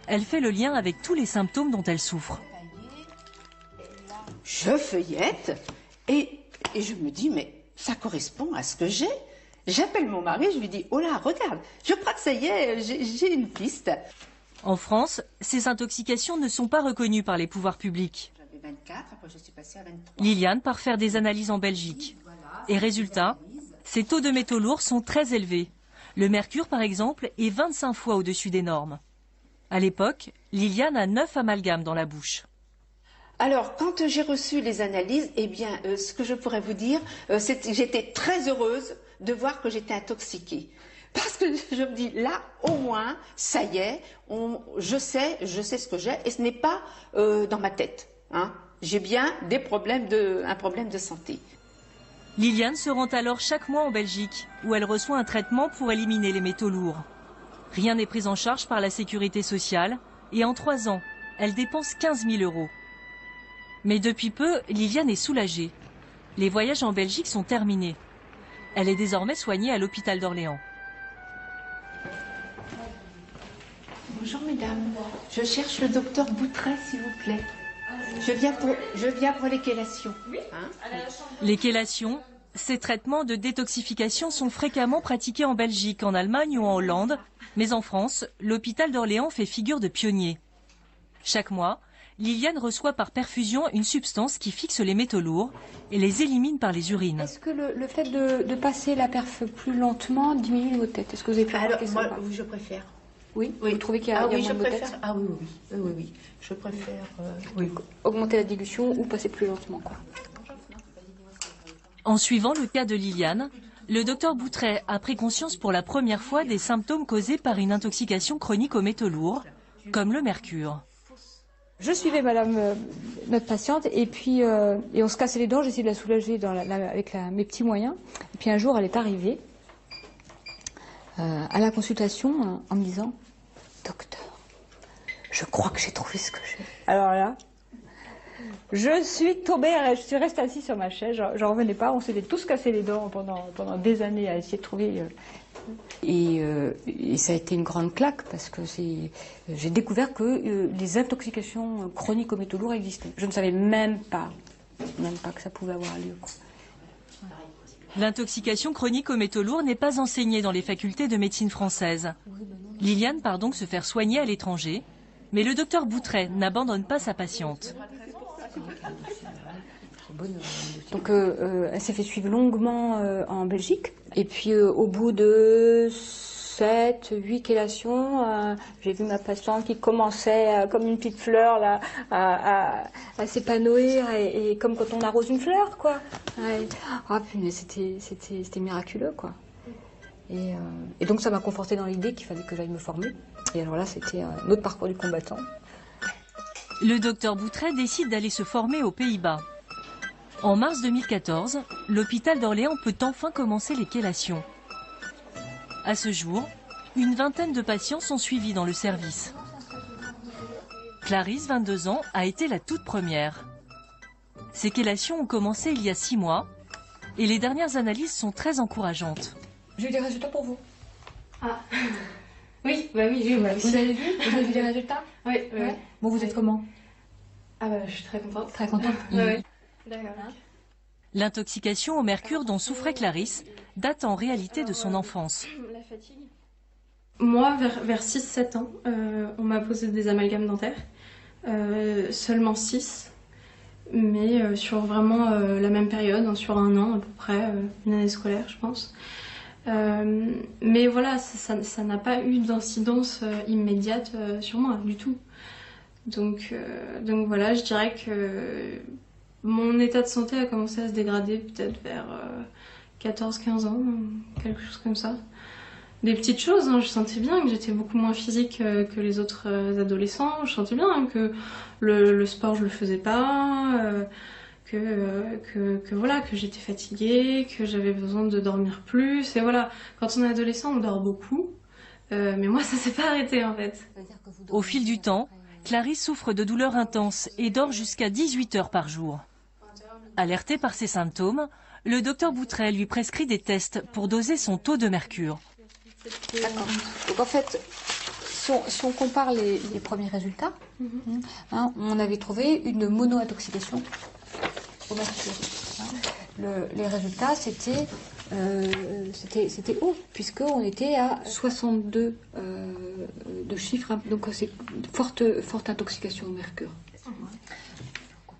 Elle fait le lien avec tous les symptômes dont elle souffre. Je feuillette et je me dis, mais ça correspond à ce que j'ai. J'appelle mon mari, je lui dis, oh là, regarde, je crois que ça y est, j'ai une piste. En France, ces intoxications ne sont pas reconnues par les pouvoirs publics. J'avais 24, après je suis passée à 23. Liliane part faire des analyses en Belgique. Et résultat, ces taux de métaux lourds sont très élevés. Le mercure, par exemple, est 25 fois au-dessus des normes. À l'époque, Liliane a 9 amalgames dans la bouche. Alors, quand j'ai reçu les analyses, ce que je pourrais vous dire, c'est que j'étais très heureuse de voir que j'étais intoxiquée. Parce que je me dis, là, au moins, ça y est, je sais ce que j'ai, et ce n'est pas dans ma tête. Hein. J'ai bien un problème de santé. Liliane se rend alors chaque mois en Belgique, où elle reçoit un traitement pour éliminer les métaux lourds. Rien n'est pris en charge par la sécurité sociale, et en 3 ans, elle dépense 15 000 €. Mais depuis peu, Liliane est soulagée. Les voyages en Belgique sont terminés. Elle est désormais soignée à l'hôpital d'Orléans. Bonjour mesdames, je cherche le docteur Boutret, s'il vous plaît. Je viens pour les chélations. Hein? Les chélations, ces traitements de détoxification sont fréquemment pratiqués en Belgique, en Allemagne ou en Hollande, mais en France, l'hôpital d'Orléans fait figure de pionnier. Chaque mois, Liliane reçoit par perfusion une substance qui fixe les métaux lourds et les élimine par les urines. Est-ce que le fait de passer la perf plus lentement diminue vos têtes? Est-ce que vous avez pu remarquer ça? Oui, je préfère. Oui, vous trouvez qu'il y a, oui, moins je de préfère. tête? Oui. Je préfère. Augmenter la dilution ou passer plus lentement, quoi. En suivant le cas de Liliane, le docteur Boutret a pris conscience pour la première fois des symptômes causés par une intoxication chronique aux métaux lourds, comme le mercure. Je suivais notre patiente et puis et on se cassait les dents, j'essayais de la soulager avec mes petits moyens. Et puis un jour, elle est arrivée à la consultation en me disant « Docteur, je crois que j'ai trouvé ce que j'ai. » Alors là, je suis tombée, je suis restée assise sur ma chaise, j'en revenais pas, on s'était tous cassé les dents pendant des années à essayer de trouver... Et ça a été une grande claque parce que j'ai découvert que les intoxications chroniques aux métaux lourds existaient. Je ne savais même pas que ça pouvait avoir lieu. L'intoxication chronique aux métaux lourds n'est pas enseignée dans les facultés de médecine française. Liliane part donc se faire soigner à l'étranger, mais le docteur Boutret n'abandonne pas sa patiente. Donc elle s'est fait suivre longuement en Belgique. Et puis au bout de 7-8 chélations, j'ai vu ma patiente qui commençait comme une petite fleur là, à s'épanouir et comme quand on arrose une fleur, quoi. Ouais. Ah punaise, c'était miraculeux, quoi. Et donc ça m'a conforté dans l'idée qu'il fallait que j'aille me former. Et alors là, c'était un autre parcours du combattant. Le docteur Boutret décide d'aller se former aux Pays-Bas. En mars 2014, l'hôpital d'Orléans peut enfin commencer les chélations. À ce jour, une vingtaine de patients sont suivis dans le service. Clarisse, 22 ans, a été la toute première. Ces chélations ont commencé il y a 6 mois et les dernières analyses sont très encourageantes. J'ai eu des résultats pour vous. Ah oui, bah oui, j'ai eu. Vous avez vu? Vous avez vu les résultats? Oui. Bon, vous êtes comment? Ah bah je suis très contente. Très contente. Oui. D'accord. L'intoxication au mercure dont souffrait Clarisse date en réalité de son enfance. La fatigue. Moi, vers 6-7 ans, on m'a posé des amalgames dentaires. Seulement 6. mais sur vraiment la même période, hein, sur 1 an à peu près, une année scolaire je pense. Mais voilà, ça n'a pas eu d'incidence immédiate sur moi du tout. Donc voilà, je dirais que mon état de santé a commencé à se dégrader peut-être vers 14-15 ans, quelque chose comme ça. Des petites choses, hein, je sentais bien que j'étais beaucoup moins physique que les autres adolescents, je sentais bien hein, que le sport je le faisais pas, que voilà, que j'étais fatiguée, que j'avais besoin de dormir plus, et voilà, quand on est adolescent on dort beaucoup, mais moi ça s'est pas arrêté en fait. Au fil du temps, Clarisse souffre de douleurs intenses et dort jusqu'à 18 heures par jour. Alertée par ses symptômes, le docteur Boutret lui prescrit des tests pour doser son taux de mercure. D'accord. Donc en fait, si on compare les premiers résultats, hein, on avait trouvé une mono-intoxication au mercure. Hein. Les résultats, c'était haut, puisqu'on était à 62 de chiffres, hein, donc c'est forte intoxication au mercure.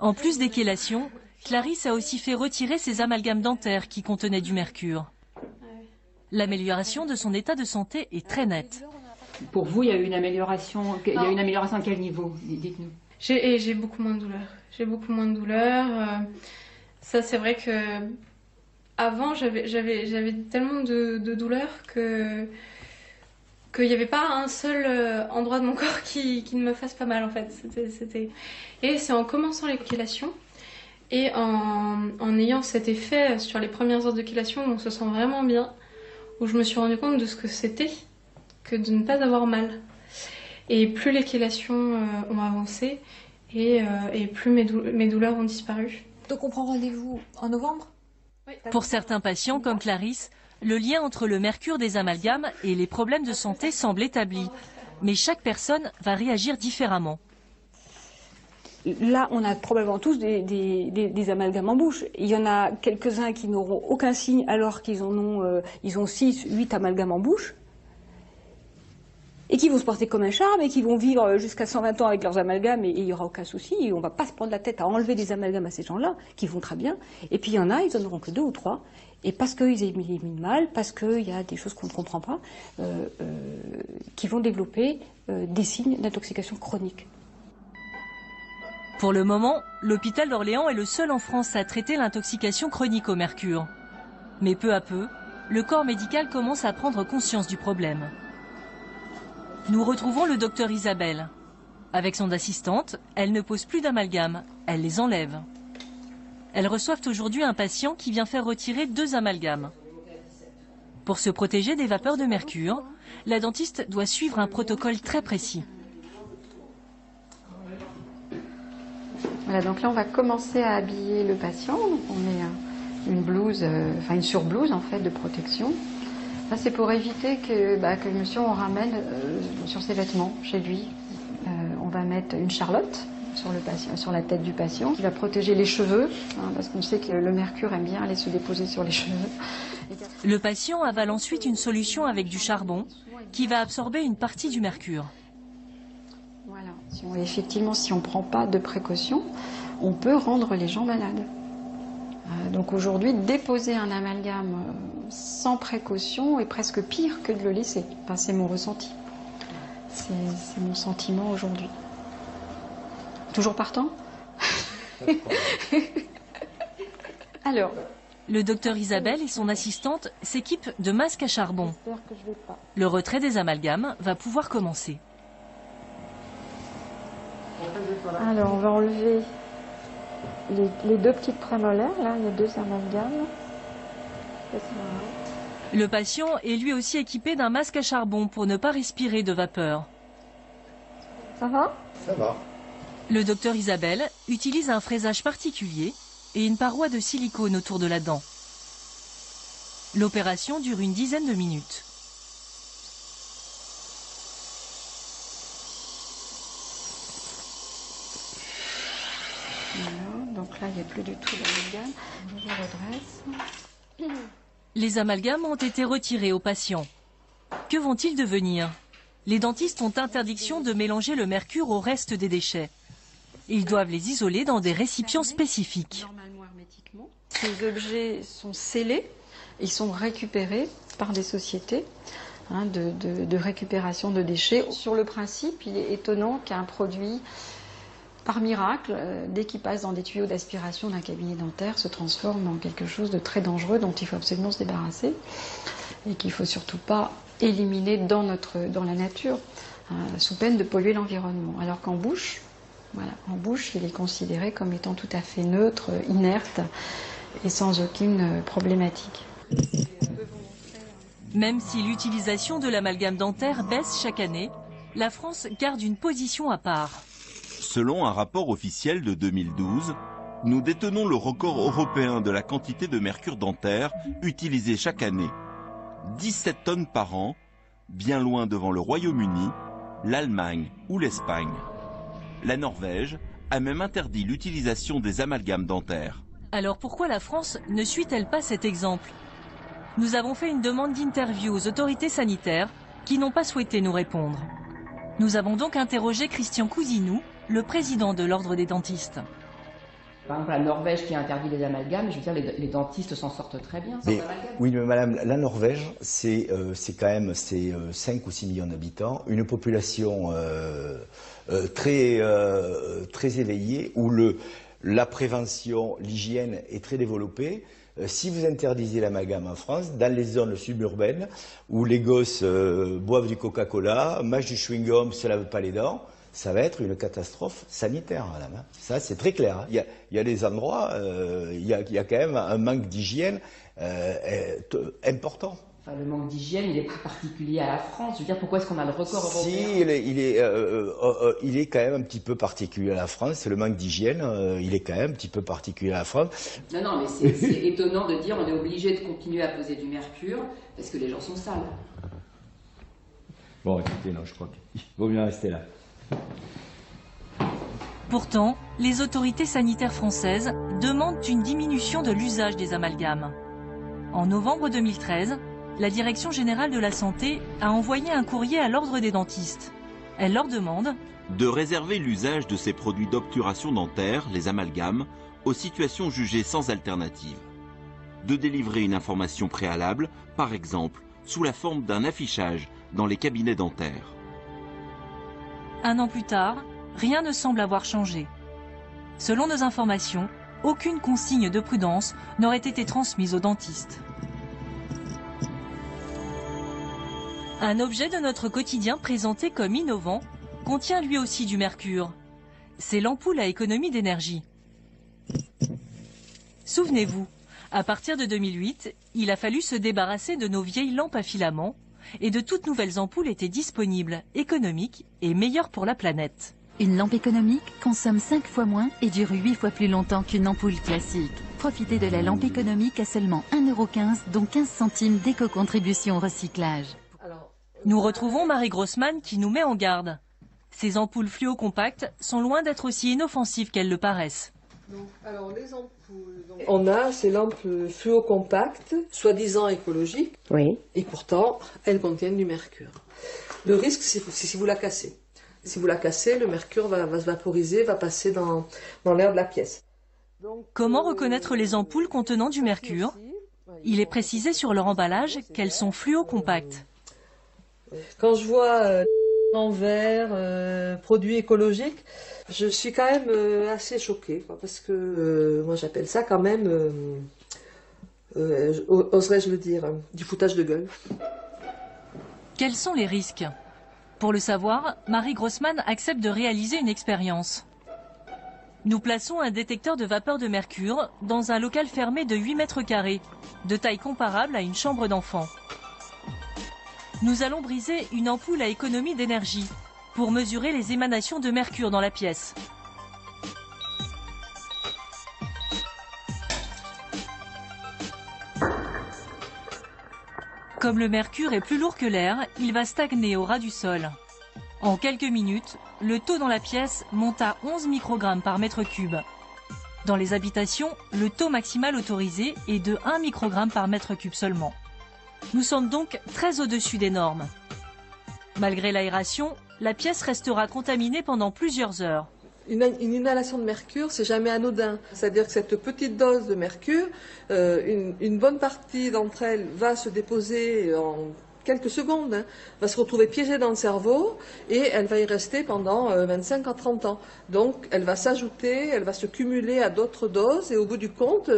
En plus des chélations, Clarisse a aussi fait retirer ses amalgames dentaires qui contenaient du mercure. L'amélioration de son état de santé est très nette. Pour vous, il y a eu une amélioration. Il y a eu une amélioration à quel niveau? Dites-nous. J'ai beaucoup moins de douleurs. J'ai beaucoup moins de douleurs. Ça, c'est vrai que avant, j'avais tellement de douleurs qu'il n'y avait pas un seul endroit de mon corps qui ne me fasse pas mal en fait. Et c'est en commençant les chélations et en ayant cet effet sur les premières heures de chélation où on se sent vraiment bien, où je me suis rendu compte de ce que c'était que de ne pas avoir mal. Et plus les chélations ont avancé et plus mes douleurs ont disparu. Donc on prend rendez-vous en novembre? Pour certains patients comme Clarisse, le lien entre le mercure des amalgames et les problèmes de santé semble établi. Mais chaque personne va réagir différemment. Là, on a probablement tous des amalgames en bouche. Il y en a quelques-uns qui n'auront aucun signe alors qu'ils ils ont 6, 8 amalgames en bouche. Et qui vont se porter comme un charme et qui vont vivre jusqu'à 120 ans avec leurs amalgames et il n'y aura aucun souci. Et on ne va pas se prendre la tête à enlever des amalgames à ces gens-là, qui vont très bien. Et puis il y en a, ils n'en auront que 2 ou 3. Et parce qu'ils éliminent mal, parce qu'il y a des choses qu'on ne comprend pas, qui vont développer des signes d'intoxication chronique. Pour le moment, l'hôpital d'Orléans est le seul en France à traiter l'intoxication chronique au mercure. Mais peu à peu, le corps médical commence à prendre conscience du problème. Nous retrouvons le docteur Isabelle. Avec son assistante, elle ne pose plus d'amalgames, elle les enlève. Elles reçoivent aujourd'hui un patient qui vient faire retirer 2 amalgames. Pour se protéger des vapeurs de mercure, la dentiste doit suivre un protocole très précis. Voilà, donc là on va commencer à habiller le patient. Donc on met une blouse, une surblouse en fait de protection. Là c'est pour éviter que le monsieur on ramène sur ses vêtements chez lui. On va mettre une charlotte sur le patient, sur la tête du patient, qui va protéger les cheveux, parce qu'on sait que le mercure aime bien aller se déposer sur les cheveux. Le patient avale ensuite une solution avec du charbon qui va absorber une partie du mercure. Voilà. Effectivement, si on ne prend pas de précautions, on peut rendre les gens malades. Donc aujourd'hui, déposer un amalgame sans précaution est presque pire que de le laisser. Enfin, c'est mon ressenti. C'est mon sentiment aujourd'hui. Toujours partant? Alors, le docteur Isabelle et son assistante s'équipent de masques à charbon. Le retrait des amalgames va pouvoir commencer. Alors, on va enlever les 2 petites prémolaires. Là, il y a 2 amalgames. Le patient est lui aussi équipé d'un masque à charbon pour ne pas respirer de vapeur. Ça va? Ça va. Le docteur Isabelle utilise un fraisage particulier et une paroi de silicone autour de la dent. L'opération dure une dizaine de minutes. Voilà, donc là, il n'y a plus du tout d'amalgame. Je redresse. Les amalgames ont été retirés aux patients. Que vont-ils devenir? Les dentistes ont interdiction de mélanger le mercure au reste des déchets. Ils doivent les isoler dans des récipients spécifiques. Normalement hermétiquement. Ces objets sont scellés, ils sont récupérés par des sociétés de récupération de déchets. Sur le principe, il est étonnant qu'un produit, par miracle, dès qu'il passe dans des tuyaux d'aspiration d'un cabinet dentaire, se transforme en quelque chose de très dangereux dont il faut absolument se débarrasser et qu'il ne faut surtout pas éliminer dans la nature, sous peine de polluer l'environnement. Alors qu'en bouche, voilà, en bouche, il est considéré comme étant tout à fait neutre, inerte et sans aucune problématique. Même si l'utilisation de l'amalgame dentaire baisse chaque année, la France garde une position à part. Selon un rapport officiel de 2012, nous détenons le record européen de la quantité de mercure dentaire utilisée chaque année. 17 tonnes par an, bien loin devant le Royaume-Uni, l'Allemagne ou l'Espagne. La Norvège a même interdit l'utilisation des amalgames dentaires. Alors pourquoi la France ne suit-elle pas cet exemple? Nous avons fait une demande d'interview aux autorités sanitaires qui n'ont pas souhaité nous répondre. Nous avons donc interrogé Christian Cousinou, le président de l'Ordre des dentistes. Par exemple, la Norvège qui a interdit les amalgames, je veux dire, les dentistes s'en sortent très bien sans amalgame. Oui, mais madame, la Norvège, c'est quand même 5 ou 6 millions d'habitants, une population très éveillée, où la prévention, l'hygiène est très développée. Si vous interdisez l'amalgame en France, dans les zones suburbaines, où les gosses boivent du Coca-Cola, mâchent du chewing-gum, se lavent pas les dents, ça va être une catastrophe sanitaire, madame. Ça, c'est très clair. Il y a des endroits, il y a quand même un manque d'hygiène important. Enfin, le manque d'hygiène, il est pas particulier à la France. Je veux dire, pourquoi est-ce qu'on a le record européen? Si, il est quand même un petit peu particulier à la France. Le manque d'hygiène, il est quand même un petit peu particulier à la France. Non, mais c'est étonnant de dire on est obligé de continuer à poser du mercure parce que les gens sont sales. Bon, écoutez, non, je crois qu'il vaut mieux rester là. Pourtant, les autorités sanitaires françaises demandent une diminution de l'usage des amalgames. En novembre 2013, la Direction générale de la santé a envoyé un courrier à l'Ordre des dentistes. Elle leur demande de réserver l'usage de ces produits d'obturation dentaire, les amalgames, aux situations jugées sans alternative. De délivrer une information préalable, par exemple, sous la forme d'un affichage dans les cabinets dentaires. Un an plus tard, rien ne semble avoir changé. Selon nos informations, aucune consigne de prudence n'aurait été transmise aux dentistes. Un objet de notre quotidien présenté comme innovant contient lui aussi du mercure. C'est l'ampoule à économie d'énergie. Souvenez-vous, à partir de 2008, il a fallu se débarrasser de nos vieilles lampes à filaments et de toutes nouvelles ampoules étaient disponibles, économiques et meilleures pour la planète. Une lampe économique consomme 5 fois moins et dure 8 fois plus longtemps qu'une ampoule classique. Profitez de la lampe économique à seulement 1,15 €, dont 15 centimes d'éco-contribution au recyclage. Nous retrouvons Marie Grossman qui nous met en garde. Ces ampoules fluo-compactes sont loin d'être aussi inoffensives qu'elles le paraissent. Alors les ampoules, on a ces lampes fluo-compactes, soi-disant écologiques, oui. Et pourtant elles contiennent du mercure. Le risque, c'est si vous la cassez. Si vous la cassez, le mercure va se vaporiser, va passer dans l'air de la pièce. Comment reconnaître les ampoules contenant du mercure? Il est précisé sur leur emballage qu'elles sont fluo-compactes. Quand je vois en verre, produits écologiques, je suis quand même assez choquée, quoi, parce que moi j'appelle ça quand même, oserais-je le dire, du foutage de gueule. Quels sont les risques? Pour le savoir, Marie Grossman accepte de réaliser une expérience. Nous plaçons un détecteur de vapeur de mercure dans un local fermé de 8 mètres carrés, de taille comparable à une chambre d'enfant. Nous allons briser une ampoule à économie d'énergie pour mesurer les émanations de mercure dans la pièce. Comme le mercure est plus lourd que l'air, il va stagner au ras du sol. En quelques minutes, le taux dans la pièce monte à 11 microgrammes par mètre cube. Dans les habitations, le taux maximal autorisé est de 1 microgramme par mètre cube seulement. Nous sommes donc très au-dessus des normes. Malgré l'aération, la pièce restera contaminée pendant plusieurs heures. Une inhalation de mercure, c'est jamais anodin. C'est-à-dire que cette petite dose de mercure, une bonne partie d'entre elles va se déposer en quelques secondes, hein, va se retrouver piégée dans le cerveau et elle va y rester pendant 25 à 30 ans. Donc elle va s'ajouter, elle va se cumuler à d'autres doses et au bout du compte,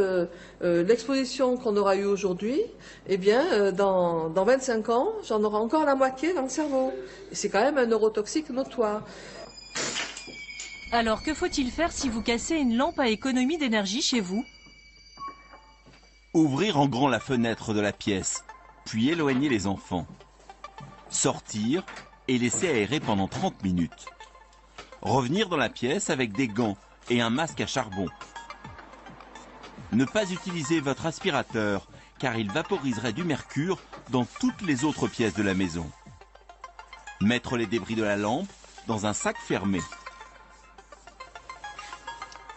l'exposition qu'on aura eue aujourd'hui, eh bien dans 25 ans, j'en aurai encore la moitié dans le cerveau. Et c'est quand même un neurotoxique notoire. Alors que faut-il faire si vous cassez une lampe à économie d'énergie chez vous? Ouvrir en grand la fenêtre de la pièce, puis éloigner les enfants. Sortir et laisser aérer pendant 30 minutes. Revenir dans la pièce avec des gants et un masque à charbon. Ne pas utiliser votre aspirateur car il vaporiserait du mercure dans toutes les autres pièces de la maison. Mettre les débris de la lampe dans un sac fermé.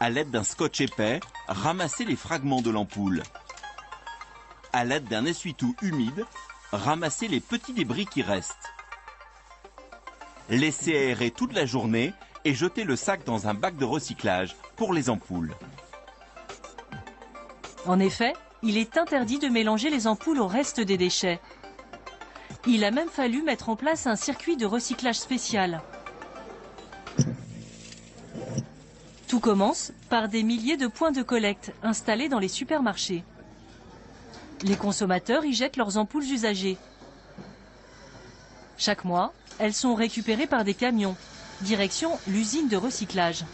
À l'aide d'un scotch épais, ramasser les fragments de l'ampoule. À l'aide d'un essuie-tout humide, ramasser les petits débris qui restent. Laisser aérer toute la journée et jeter le sac dans un bac de recyclage pour les ampoules. En effet, il est interdit de mélanger les ampoules au reste des déchets. Il a même fallu mettre en place un circuit de recyclage spécial. Tout commence par des milliers de points de collecte installés dans les supermarchés. Les consommateurs y jettent leurs ampoules usagées. Chaque mois, elles sont récupérées par des camions, direction l'usine de recyclage.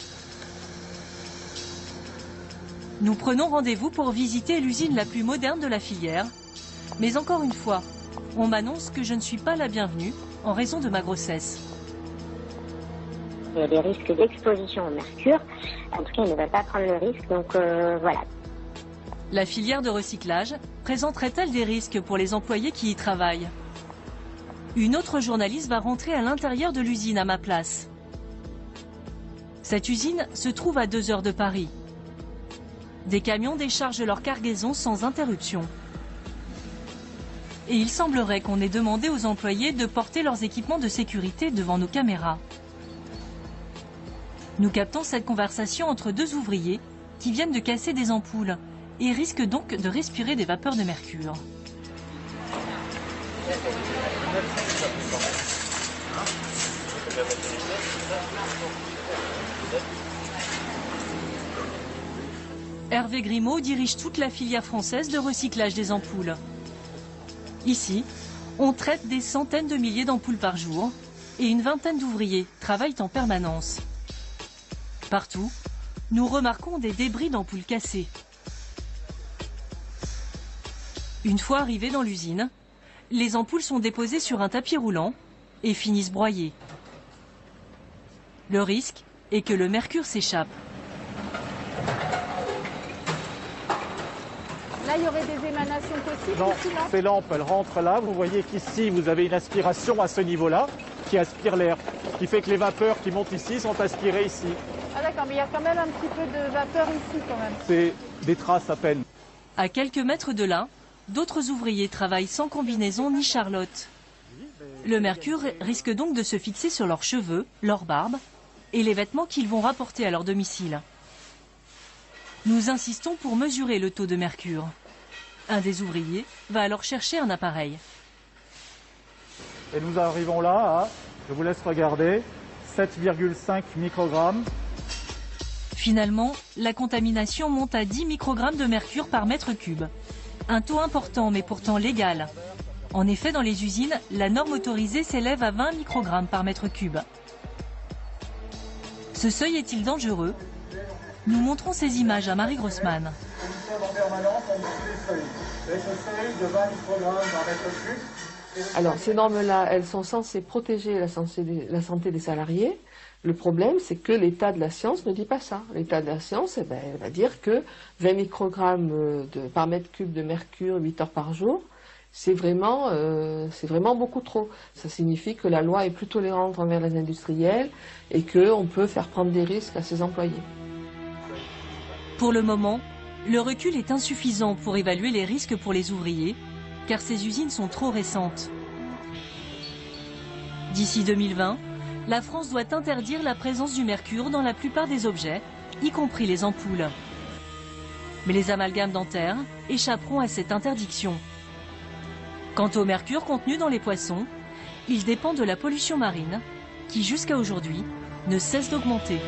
Nous prenons rendez-vous pour visiter l'usine la plus moderne de la filière. Mais encore une fois, on m'annonce que je ne suis pas la bienvenue en raison de ma grossesse. Il y a des risques d'exposition au mercure. En tout cas, ils ne veulent pas prendre le risque, donc voilà. La filière de recyclage présenterait-elle des risques pour les employés qui y travaillent? Une autre journaliste va rentrer à l'intérieur de l'usine à ma place. Cette usine se trouve à 2 heures de Paris. Des camions déchargent leur cargaison sans interruption. Et il semblerait qu'on ait demandé aux employés de porter leurs équipements de sécurité devant nos caméras. Nous captons cette conversation entre 2 ouvriers qui viennent de casser des ampoules et risquent donc de respirer des vapeurs de mercure. Hervé Grimaud dirige toute la filière française de recyclage des ampoules. Ici, on traite des centaines de milliers d'ampoules par jour et une vingtaine d'ouvriers travaillent en permanence. Partout, nous remarquons des débris d'ampoules cassées. Une fois arrivées dans l'usine, les ampoules sont déposées sur un tapis roulant et finissent broyées. Le risque est que le mercure s'échappe. Là, il y aurait des émanations possibles? Non, ces lampes, elles rentrent là. Vous voyez qu'ici, vous avez une aspiration à ce niveau-là qui aspire l'air. Ce qui fait que les vapeurs qui montent ici sont aspirées ici. Ah d'accord, mais il y a quand même un petit peu de vapeur ici quand même. C'est des traces à peine. À quelques mètres de là, d'autres ouvriers travaillent sans combinaison ni charlotte. Le mercure risque donc de se fixer sur leurs cheveux, leur barbe et les vêtements qu'ils vont rapporter à leur domicile. Nous insistons pour mesurer le taux de mercure. Un des ouvriers va alors chercher un appareil. Et nous arrivons là à, je vous laisse regarder, 7,5 microgrammes. Finalement, la contamination monte à 10 microgrammes de mercure par mètre cube. Un taux important mais pourtant légal. En effet, dans les usines, la norme autorisée s'élève à 20 microgrammes par mètre cube. Ce seuil est-il dangereux? Nous montrons ces images à Marie Grossman. Alors, ces normes-là, elles sont censées protéger la santé des salariés. Le problème, c'est que l'état de la science ne dit pas ça. L'état de la science, elle va dire que 20 microgrammes par mètre cube de mercure, 8 heures par jour, c'est vraiment beaucoup trop. Ça signifie que la loi est plus tolérante envers les industriels et qu'on peut faire prendre des risques à ses employés. Pour le moment, le recul est insuffisant pour évaluer les risques pour les ouvriers, car ces usines sont trop récentes. D'ici 2020, la France doit interdire la présence du mercure dans la plupart des objets, y compris les ampoules. Mais les amalgames dentaires échapperont à cette interdiction. Quant au mercure contenu dans les poissons, il dépend de la pollution marine, qui jusqu'à aujourd'hui ne cesse d'augmenter.